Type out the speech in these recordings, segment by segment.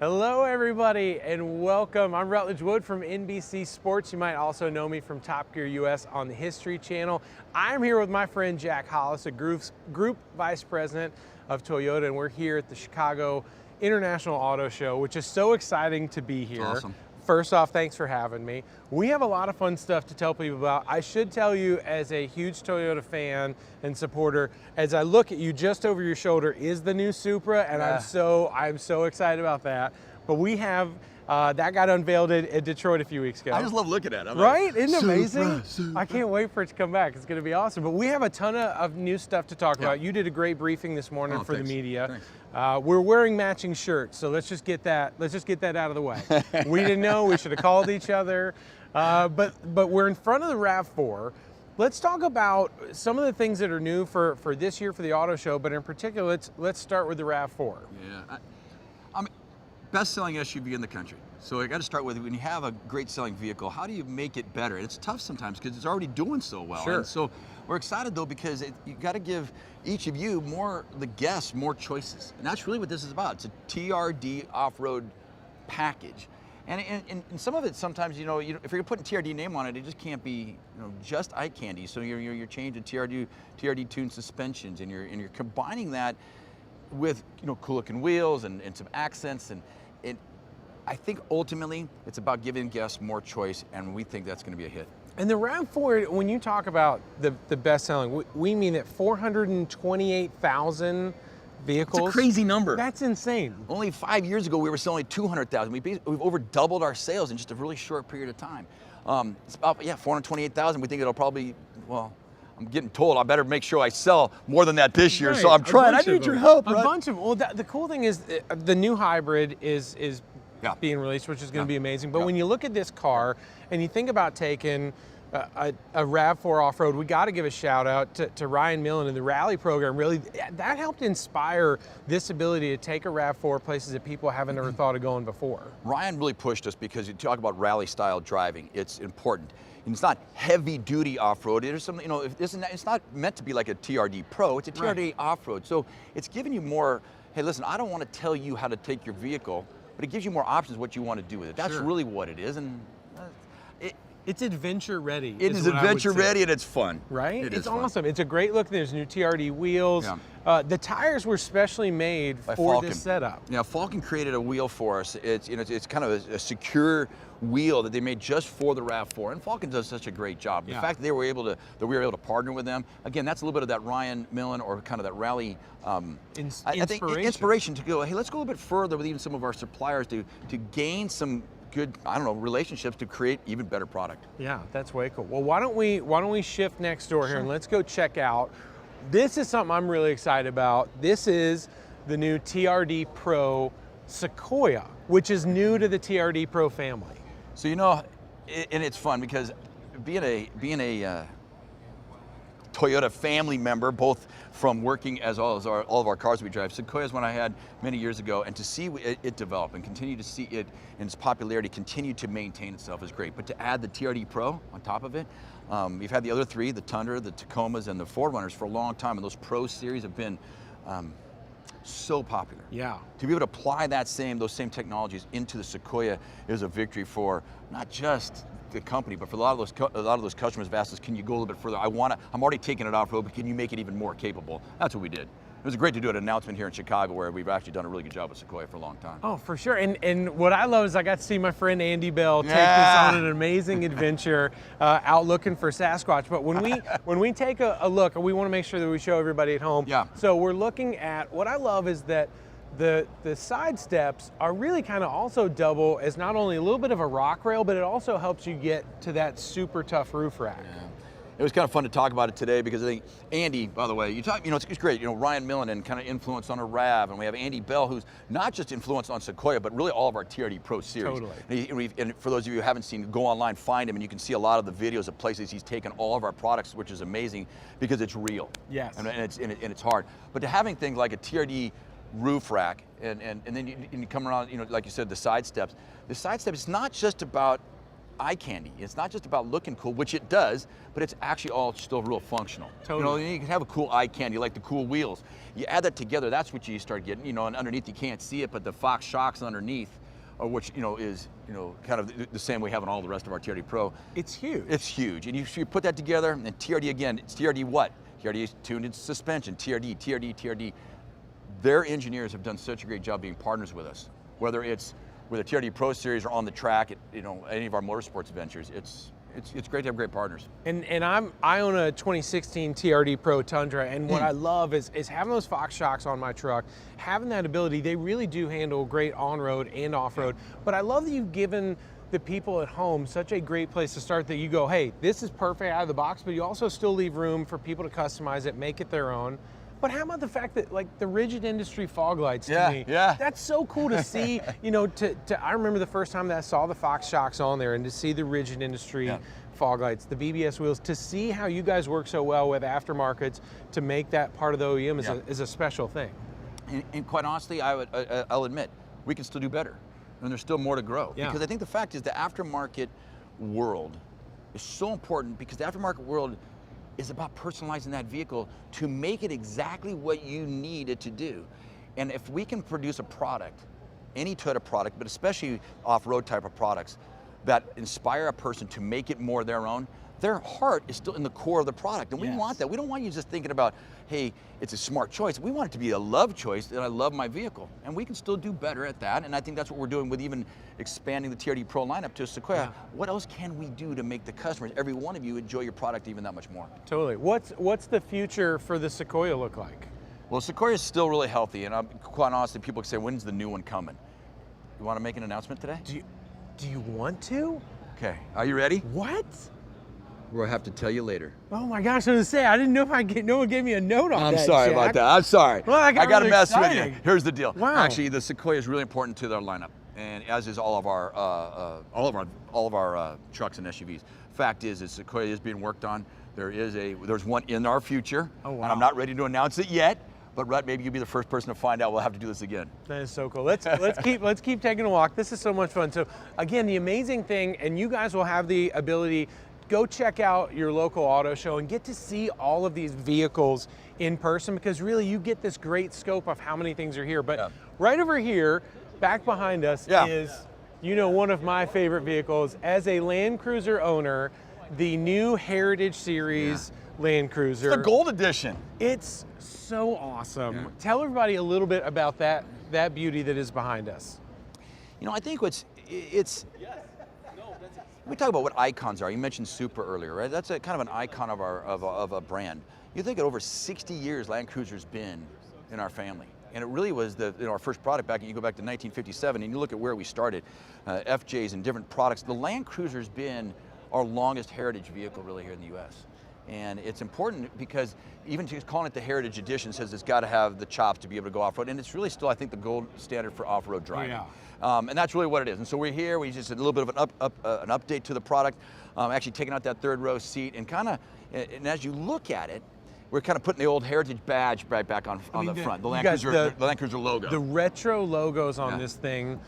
Hello everybody and welcome. I'm Rutledge Wood from NBC Sports. You might also know me from Top Gear US on the History Channel. I'm here with my friend Jack Hollis, a group vice president of Toyota, and we're here at the Chicago International Auto Show, which is so exciting to be here. Awesome. First off, thanks for having me. We have a lot of fun stuff to tell people about. I should tell you, as a huge Toyota fan and supporter, as I look at you, just over your shoulder is the new Supra, and I'm so excited about that. But we have that got unveiled at Detroit a few weeks ago. I just love looking at it. Right? Isn't it amazing? Supra. I can't wait for it to come back. It's going to be awesome. But we have a ton of new stuff to talk about. You did a great briefing this morning for the media. Thanks. We're wearing matching shirts, so let's just get that out of the way. We didn't know. We should have called each other. But we're in front of the RAV4. Let's talk about some of the things that are new for this year for the auto show. But in particular, let's start with the RAV4. Yeah. I'm best-selling SUV in the country. So I got to start with, when you have a great-selling vehicle, how do you make it better? And it's tough sometimes because it's already doing so well. Sure. And so we're excited though because you got to give each of you the guests, more choices. And that's really what this is about. It's a TRD off-road package. And some of it sometimes, if you're putting TRD name on it, it just can't be, just eye candy. So you're changing TRD tuned suspensions, and you're combining that with cool-looking wheels and some accents, and I think ultimately it's about giving guests more choice, and we think that's going to be a hit. And the RAV4, when you talk about the best-selling, we mean that 428,000 vehicles. It's a crazy number. That's insane. Only 5 years ago, we were selling 200,000. We've over doubled our sales in just a really short period of time. It's about 428,000. We think it'll probably, well, I'm getting told I better make sure I sell more than that this year. Right. So I'm trying. I need your help. A bunch of them. Well, the cool thing is the new hybrid is being released, which is going to be amazing. But when you look at this car and you think about taking a RAV4 off-road, we got to give a shout out to Ryan Millen and the Rally program. Really, that helped inspire this ability to take a RAV4 places that people haven't ever thought of going before. Ryan really pushed us because you talk about rally style driving. It's important. And it's not heavy duty off-road. There's some, it's not meant to be like a TRD Pro. It's a TRD off-road. So it's giving you more, hey, listen, I don't want to tell you how to take your vehicle, but it gives you more options what you want to do with it. That's really what it is. And it's adventure ready. It is adventure ready, and it's fun. Right? It's awesome. It's a great look. There's new TRD wheels. Yeah. The tires were specially made for this setup. Yeah, Falken created a wheel for us. It's kind of a secure wheel that they made just for the RAV4, and Falken does such a great job. The fact that we were able to partner with them, again, that's a little bit of that Ryan Millen or kind of that rally inspiration to go, hey, let's go a little bit further with even some of our suppliers to gain some good, relationships to create even better product. Yeah, that's way cool. Well, why don't we shift next door here and let's go check out. This is something I'm really excited about. This is the new Trd Pro Sequoia, which is new to the Trd Pro family. So and it's fun because being a Toyota family member, both from working as well as all of our cars we drive. Sequoia is one I had many years ago, and to see it develop and continue to see it and its popularity continue to maintain itself is great. But to add the Trd Pro on top of it, we've had the other three, the Tundra, the Tacomas, and the Forerunners for a long time, and those Pro series have been so popular. Yeah. To be able to apply those same technologies into the Sequoia is a victory for not just the company, but for a lot of those customers have asked us, can you go a little bit further? I'm already taking it off-road, but can you make it even more capable? That's what we did. It was great to do an announcement here in Chicago where we've actually done a really good job with Sequoia for a long time. Oh, for sure. And what I love is I got to see my friend Andy Bell take this on an amazing adventure out looking for Sasquatch. But when we take a look, we want to make sure that we show everybody at home. Yeah. So we're looking at, what I love is that the side steps are really kind of also double as not only a little bit of a rock rail, but it also helps you get to that super tough roof rack. Yeah. It was kind of fun to talk about it today because I think Andy, by the way, it's great. Ryan Millen and kind of influence on a RAV, and we have Andy Bell, who's not just influenced on Sequoia, but really all of our TRD Pro series. Totally. And for those of you who haven't seen, go online, find him, and you can see a lot of the videos of places he's taken all of our products, which is amazing because it's real. Yes. And it's hard. But to having things like a TRD roof rack, and then you come around, like you said, the side steps. The side step is not just about eye candy. It's not just about looking cool, which it does, but it's actually all still real functional. Totally. You know, you can have a cool eye candy, like the cool wheels. You add that together, that's what you start getting, you know, and underneath you can't see it, but the Fox shocks underneath, which, you know, is, you know, kind of the same we have on all the rest of our Trd Pro. It's huge. It's huge. And you put that together, and Trd again, it's Trd what? Trd tuned into suspension, Trd. Their engineers have done such a great job being partners with us, whether it's with the Trd Pro series or on the track at, you know, any of our motorsports ventures. It's great to have great partners. And I own a 2016 Trd Pro Tundra, and what I love is having those Fox shocks on my truck, having that ability. They really do handle great on-road and off-road, but I love that you've given the people at home such a great place to start that you go, hey, this is perfect out of the box, but you also still leave room for people to customize it, make it their own. But how about the fact that, like, the rigid industry fog lights, to me, that's so cool to see. You know, I remember the first time that I saw the Fox shocks on there, and to see the rigid industry fog lights, the BBS wheels, to see how you guys work so well with aftermarkets to make that part of the OEM is a special thing. And quite honestly, I'll admit, we can still do better, and there's still more to grow. Yeah. Because I think the fact is the aftermarket world is so important, because the aftermarket world is about personalizing that vehicle to make it exactly what you need it to do. And if we can produce a product, any Toyota product, but especially off-road type of products, that inspire a person to make it more their own, their heart is still in the core of the product. And we want that. We don't want you just thinking about, hey, it's a smart choice. We want it to be a love choice, that I love my vehicle. And we can still do better at that. And I think that's what we're doing with even expanding the Trd Pro lineup to a Sequoia. Yeah. What else can we do to make the customers, every one of you, enjoy your product even that much more? Totally. What's the future for the Sequoia look like? Well, Sequoia is still really healthy. And I'm quite honestly, people say, when's the new one coming? You want to make an announcement today? Do you want to? Okay, are you ready? What? We'll have to tell you later. Oh my gosh, I was gonna say, I didn't know if no one gave me a note on that. I'm sorry about that. I'm sorry. Well, I got to really mess excited. with you. Here's the deal. Wow. Actually, the Sequoia is really important to their lineup, and as is all of our trucks and SUVs. Fact is, Sequoia is being worked on. There's one in our future, and I'm not ready to announce it yet. But Rhett, maybe you'll be the first person to find out. We'll have to do this again. That is so cool. Let's keep taking a walk. This is so much fun. So again, the amazing thing, and you guys will have the ability, go check out your local auto show and get to see all of these vehicles in person, because really you get this great scope of how many things are here. But right over here, back behind us is, you know, one of my favorite vehicles as a Land Cruiser owner, the new Heritage Series Land Cruiser. It's the Gold Edition. It's so awesome. Tell everybody a little bit about that beauty that is behind us. You know, I think we talk about what icons are. You mentioned Super earlier, right? That's kind of an icon of a brand. You think of over 60 years Land Cruiser's been in our family. And it really was our first product back, you go back to 1957, and you look at where we started, FJs and different products. The Land Cruiser's been our longest heritage vehicle really here in the US. And it's important because even just calling it the Heritage Edition says it's got to have the chops to be able to go off-road. And it's really still, I think, the gold standard for off-road driving. And that's really what it is. And so we're here, we just did a little bit of an update to the product, actually taking out that third row seat, and as you look at it, we're kind of putting the old Heritage badge right back on the front, the Land Cruiser logo. The retro logos on this thing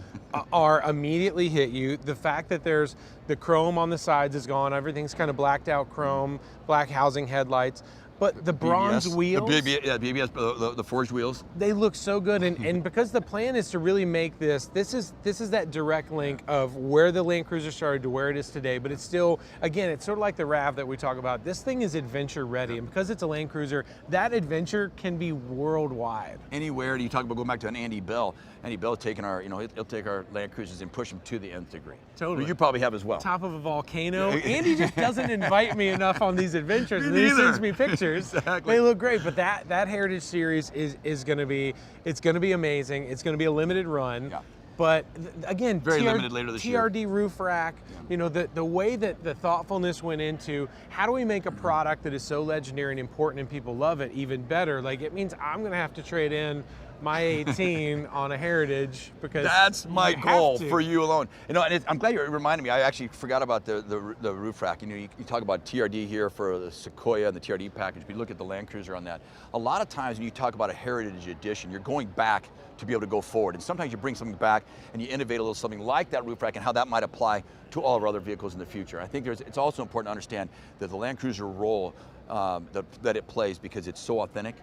are immediately hit you. The fact that there's the chrome on the sides is gone. Everything's kind of blacked out chrome, black housing headlights. But the bronze wheels, BBS, the forged wheels, they look so good. And because the plan is to really make this is that direct link of where the Land Cruiser started to where it is today. But it's still, again, it's sort of like the RAV that we talk about. This thing is adventure ready, and because it's a Land Cruiser, that adventure can be worldwide. Anywhere. You talk about going back to an Andy Bell. Andy Bell taking he'll take our Land Cruisers and push them to the nth degree. Totally. Well, you probably have as well. Top of a volcano. Andy just doesn't invite me enough on these adventures. And he sends me pictures. Exactly. They look great, but that Heritage Series is going to be amazing. It's going to be a limited run. Yeah. But again, very limited later this year. TRD roof rack, you know, the way that the thoughtfulness went into how do we make a product that is so legendary and important and people love it even better. Like, it means I'm going to have to trade in my 18 on a Heritage because that's my you have goal to. for you alone. You know, and I'm glad you reminded me. I actually forgot about the roof rack. You know, you talk about TRD here for the Sequoia and the TRD package, but you look at the Land Cruiser on that. A lot of times when you talk about a Heritage edition, you're going back to be able to go forward. And sometimes you bring something back and you innovate a little something like that roof rack and how that might apply to all of our other vehicles in the future. I think it's also important to understand that the Land Cruiser role that it plays, because it's so authentic.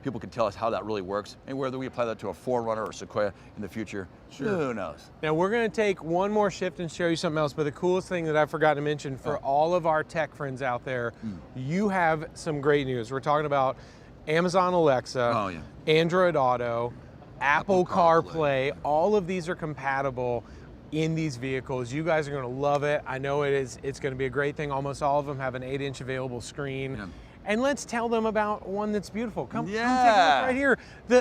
People can tell us how that really works, and whether we apply that to a 4Runner or Sequoia in the future, who knows? Now we're going to take one more shift and show you something else, but the coolest thing that I forgot to mention for all of our tech friends out there, you have some great news. We're talking about Amazon Alexa, Android Auto, Apple CarPlay. All of these are compatible in these vehicles. You guys are going to love it. I know it is. It's going to be a great thing. Almost all of them have an 8-inch available screen. Yeah. And let's tell them about one that's beautiful. Come take a look right here.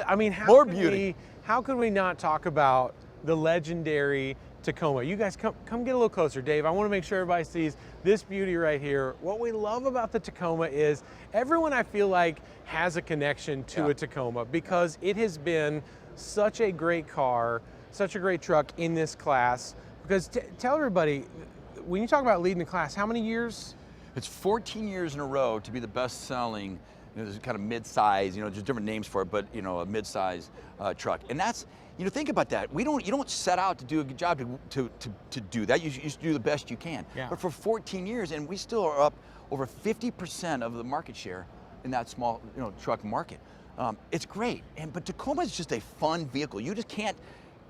I mean, how could we not talk about the legendary Tacoma? You guys come get a little closer, Dave. I want to make sure everybody sees this beauty right here. What we love about the Tacoma is everyone, I feel like, has a connection to a Tacoma because it has been such a great car, such a great truck in this class. Because tell everybody, when you talk about leading the class, how many years? It's 14 years in a row to be the best-selling, kind of mid-size, there's different names for it, but a mid-size truck. And that's, think about that. You don't set out to do a good job to do that. You just do the best you can. Yeah. But for 14 years, and we still are up over 50% of the market share in that small, truck market. It's great. But Tacoma is just a fun vehicle. You just can't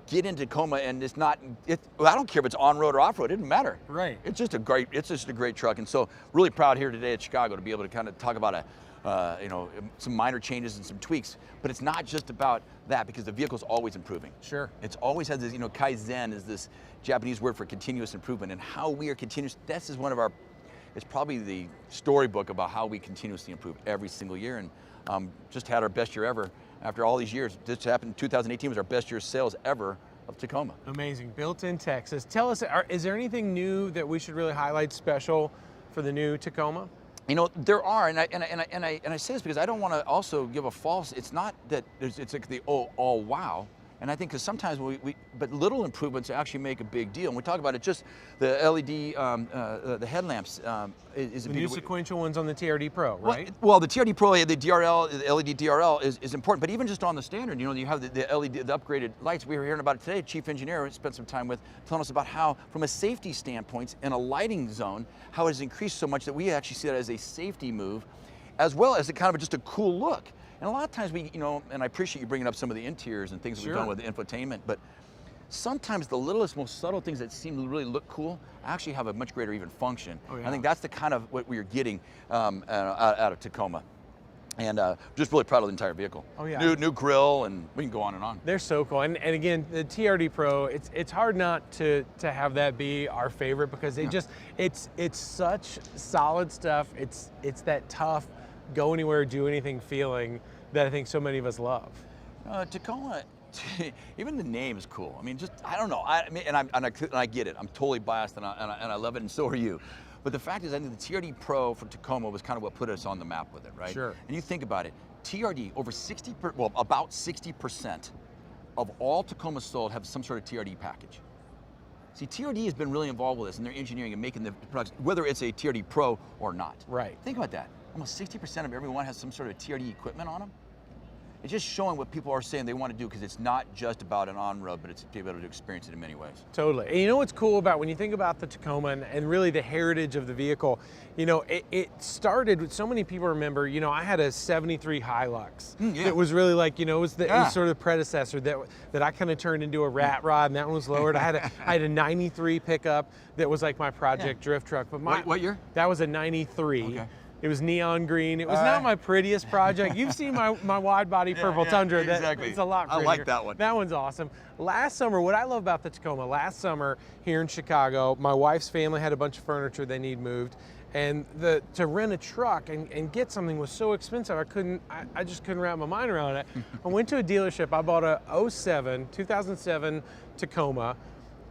get into Tacoma and it's not, I don't care if it's on-road or off-road, it doesn't matter. Right. It's just a great truck. And so really proud here today at Chicago to be able to kind of talk about some minor changes and some tweaks, but it's not just about that because the vehicle's always improving. Sure. It's always had this, Kaizen is this Japanese word for continuous improvement, and how we are continuous, this is one of our, it's probably the storybook about how we continuously improve every single year, and just had our best year ever. After all these years, this happened in 2018, was our best year of sales ever of Tacoma. Amazing, built in Texas. Tell us, is there anything new that we should really highlight special for the new Tacoma? There are, and I say this because I don't want to also give a false, it's not that it's like the all wow. And I think because sometimes but little improvements actually make a big deal. And we talk about it, just the LED, the headlamps is a big deal. New sequential ones on the TRD Pro, right? Well, the TRD Pro, the DRL, the LED DRL is important. But even just on the standard, you have the LED, the upgraded lights. We were hearing about it today. Chief engineer spent some time with telling us about how, from a safety standpoint in a lighting zone, how it has increased so much that we actually see that as a safety move, as well as just a cool look. And a lot of times and I appreciate you bringing up some of the interiors and things that we've done with the infotainment, but sometimes the littlest, most subtle things that seem to really look cool actually have a much greater even function. Oh, yeah. I think that's the kind of what we're getting out of Tacoma. And just really proud of the entire vehicle. Oh yeah. New grille, and we can go on and on. They're so cool. And again, the TRD Pro, it's hard not to have that be our favorite because it's such solid stuff. It's that tough, go anywhere, do anything feeling that I think so many of us love. Tacoma, even the name is cool. I mean, I don't know. And I get it. I'm totally biased, and I love it, and so are you. But the fact is, I think the TRD Pro for Tacoma was kind of what put us on the map with it, right? Sure. And you think about it, TRD, about 60% of all Tacomas sold have some sort of TRD package. See, TRD has been really involved with this in their engineering and making the products, whether it's a TRD Pro or not. Right. Think about that. Almost 60% of everyone has some sort of TRD equipment on them. It's just showing what people are saying they want to do, because it's not just about an on-road, but it's to be able to experience it in many ways. Totally. And you know what's cool about when you think about the Tacoma and really the heritage of the vehicle, it started with, so many people remember, I had a 73 Hilux. It was really like, it was sort of the predecessor that I kind of turned into a rat rod, and that one was lowered. I had a 93 pickup that was like my project drift truck. But what year? That was a 93. Okay. It was neon green. It was not my prettiest project. You've seen my wide body purple Tundra. Exactly. It's a lot prettier. I like that one. That one's awesome. Last summer, what I love about the Tacoma, last summer here in Chicago, my wife's family had a bunch of furniture they need moved. And to rent a truck and get something was so expensive, I just couldn't wrap my mind around it. I went to a dealership, I bought a 2007 Tacoma.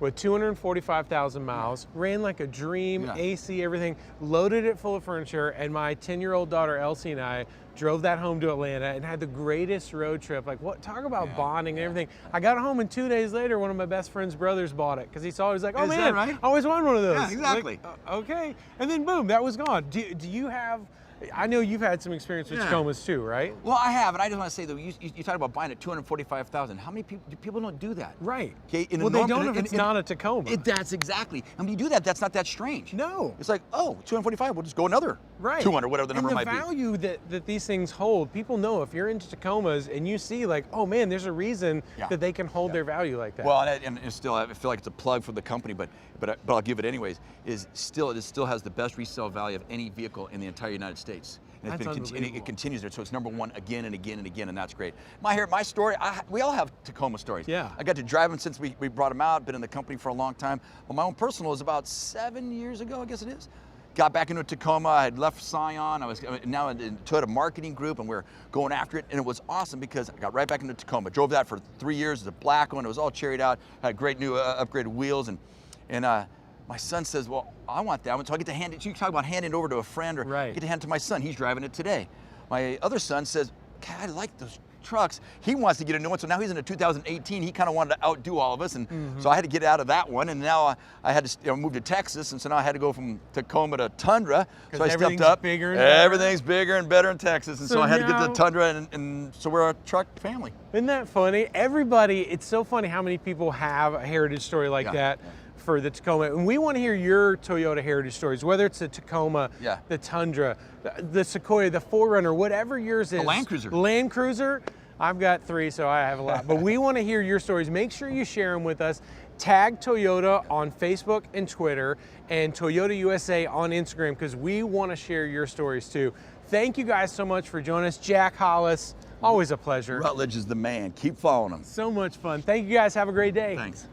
with 245,000 miles, ran like a dream, Yeah. AC, everything, loaded it full of furniture, and my 10-year-old daughter Elsie and I drove that home to Atlanta and had the greatest road trip. Like, what? Talk about bonding and everything. I got home, and 2 days later, one of my best friend's brothers bought it because he saw it. He was like, "Oh Is that man, right? I always wanted one of those." Yeah, exactly. Like, okay, and then boom, that was gone. Do you have? I know you've had some experience with Tacomas too, right? Well, I have, and I just want to say though, you talk about buying at 245,000. How many people don't do that? Right. Okay. Well, they don't if it's not a Tacoma. That's exactly. And when you do that, that's not that strange. No. It's like, oh, 245. We'll just go another 200, whatever the number might be. And the value that these things hold, people know if you're into Tacomas and you see like, oh man, there's a reason that they can hold their value like that. Well, and still, I feel like it's a plug for the company, but I'll give it anyways. It still has the best resale value of any vehicle in the entire United States. And That's unbelievable. it continues there, so it's #1 again and again and again, and that's great. My story, we all have Tacoma stories. Yeah. I got to drive them since we brought them out, been in the company for a long time. Well, my own personal is about 7 years ago, I guess it is. Got back into a Tacoma, I had left Scion, I was now in Toyota marketing group, and we're going after it, and it was awesome because I got right back into Tacoma. Drove that for 3 years, it's a black one, it was all cherried out, had great new upgraded wheels, and my son says, well, I want that one. So I get to hand it, you talk about handing it over to a friend, or get to hand it to my son. He's driving it today. My other son says, God, I like those trucks. He wants to get a new one. So now he's in a 2018. He kind of wanted to outdo all of us. And so I had to get out of that one. And now I had to move to Texas. And so now I had to go from Tacoma to Tundra. So I stepped up. Everything's bigger and better in Texas. And so I had to get the Tundra. And so we're a truck family. Isn't that funny? Everybody, it's so funny how many people have a heritage story like that. For the Tacoma, and we want to hear your Toyota heritage stories, whether it's the Tacoma, the Tundra, the Sequoia, the 4Runner, whatever yours is. The Land Cruiser. Land Cruiser, I've got 3, so I have a lot. But we want to hear your stories. Make sure you share them with us. Tag Toyota on Facebook and Twitter, and Toyota USA on Instagram, because we want to share your stories too. Thank you guys so much for joining us. Jack Hollis, always a pleasure. Rutledge is the man. Keep following him. So much fun. Thank you guys. Have a great day. Thanks.